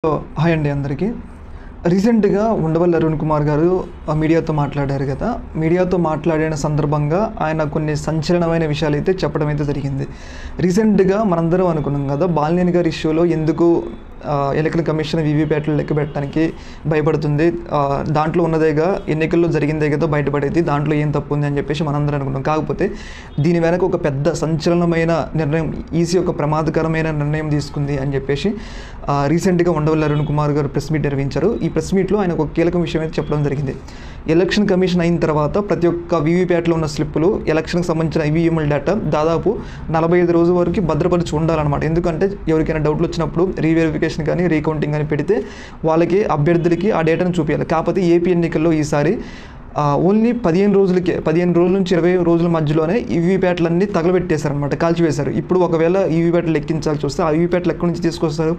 Hi అండి అందరికీ. రీసెంట్‌గా ఉండవల్లి అరుణ్ కుమార్ గారు మీడియాతో మాట్లాడారు కదా! మీడియాతో మాట్లాడిన సందర్భంగా ఆయన కొన్ని సంచలనమైన విషయాలైతే చెప్పడం అయితే జరిగింది. రీసెంట్‌గా మనందరం అనుకున్నాం కదా! బాలినేని గారి ఇష్యూలో ఎందుకు ఎన్నికల కమిషన్ వీవీప్యాట్లు లెక్కబెట్టడానికి భయపడుతుంది. దాంట్లో ఉన్నదేగా ఎన్నికల్లో జరిగిందే కదా బయటపడేది. దాంట్లో ఏం తప్పు ఉంది అని చెప్పేసి మనందరం అనుకున్నాం. కాకపోతే దీని వెనక ఒక పెద్ద సంచలనమైన నిర్ణయం, ఈసీ ఒక ప్రమాదకరమైన నిర్ణయం తీసుకుంది అని చెప్పేసి రీసెంట్‌గా ఉండవల్లి అరుణ్ కుమార్ గారు ప్రెస్ మీట్ నిర్వహించారు. ఈ ప్రెస్ మీట్లో ఆయన ఒక కీలక విషయం అయితే చెప్పడం జరిగింది. ఎలక్షన్ కమిషన్ అయిన తర్వాత ప్రతి ఒక్క వీవీప్యాట్లో ఉన్న స్లిప్పులు, ఎలక్షన్కి సంబంధించిన ఈవీఎంల డేటా దాదాపు 45 రోజుల వరకు భద్రపరిచి ఉండాలన్నమాట. ఎందుకంటే ఎవరికైనా డౌట్లు వచ్చినప్పుడు రీవెరిఫికేషన్ కానీ రీకౌంటింగ్ కానీ పెడితే వాళ్ళకి అభ్యర్థులకి ఆ డేటాను చూపించాలి. కాకపోతే ఏపీ ఎన్నికల్లో ఈసారి ఓన్లీ 15 రోజుల నుంచి 20 రోజుల మధ్యలోనే ఈవీప్యాట్లన్నీ తగలబెట్టేశారనమాట, కాల్చివేశారు. ఇప్పుడు ఒకవేళ ఈవీప్యాట్లు లెక్కించాల్సి వస్తే ఆ ఈవీప్యాట్లు ఎక్కడి నుంచి తీసుకొస్తారు?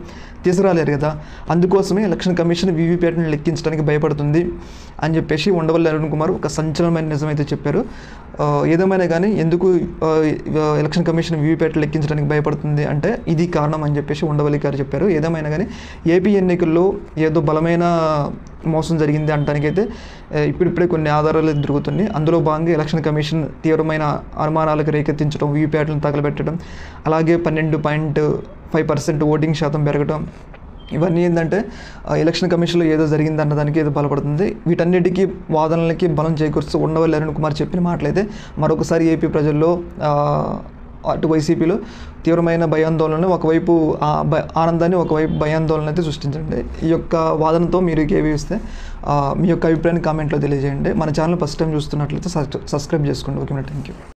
తీసుకురాలేరు కదా. అందుకోసమే ఎలక్షన్ కమిషన్ వీవీప్యాట్ని లెక్కించడానికి భయపడుతుంది అని చెప్పేసి ఉండవల్లి అరుణ్ కుమార్ ఒక సంచలనమైన నిజమైతే చెప్పారు. ఏదేమైనా కానీ ఎందుకు ఎలక్షన్ కమిషన్ వీవీప్యాట్లు లెక్కించడానికి భయపడుతుంది అంటే ఇది కారణం అని చెప్పేసి ఉండవల్లి గారు చెప్పారు. ఏదేమైనా కానీ ఏపీ ఎన్నికల్లో ఏదో బలమైన మోసం జరిగింది అనడానికైతే ఇప్పుడిప్పుడే కొన్ని ఆధారాలు దొరుకుతున్నాయి. అందులో భాగంగా ఎలక్షన్ కమిషన్ తీవ్రమైన అనుమానాలకు రేకెత్తించడం, వీవీప్యాట్లను తగలబెట్టడం, అలాగే 12.5% ఓటింగ్ శాతం పెరగడం, ఇవన్నీ ఏంటంటే ఎలక్షన్ కమిషన్లో ఏదో జరిగింది అన్నదానికి ఏదో బలపడుతుంది. వీటన్నిటికీ వాదనలకి బలం చేకూరుస్తూ ఉండవల్లి అరుణ్ కుమార్ చెప్పిన మాటలైతే మరొకసారి ఏపీ ప్రజల్లో అటు వైసీపీలో తీవ్రమైన భయాందోళన, ఒకవైపు ఆనందాన్ని, ఒకవైపు భయాందోళన అయితే సృష్టించండి. ఈ యొక్క వాదనతో మీరు ఏవిస్తే మీ యొక్క అభిప్రాయాన్ని కామెంట్లో తెలియజేయండి. మన ఛానల్ ఫస్ట్ టైం చూస్తున్నట్లయితే సబ్స్క్రైబ్ చేసుకోండి. Okay, thank you.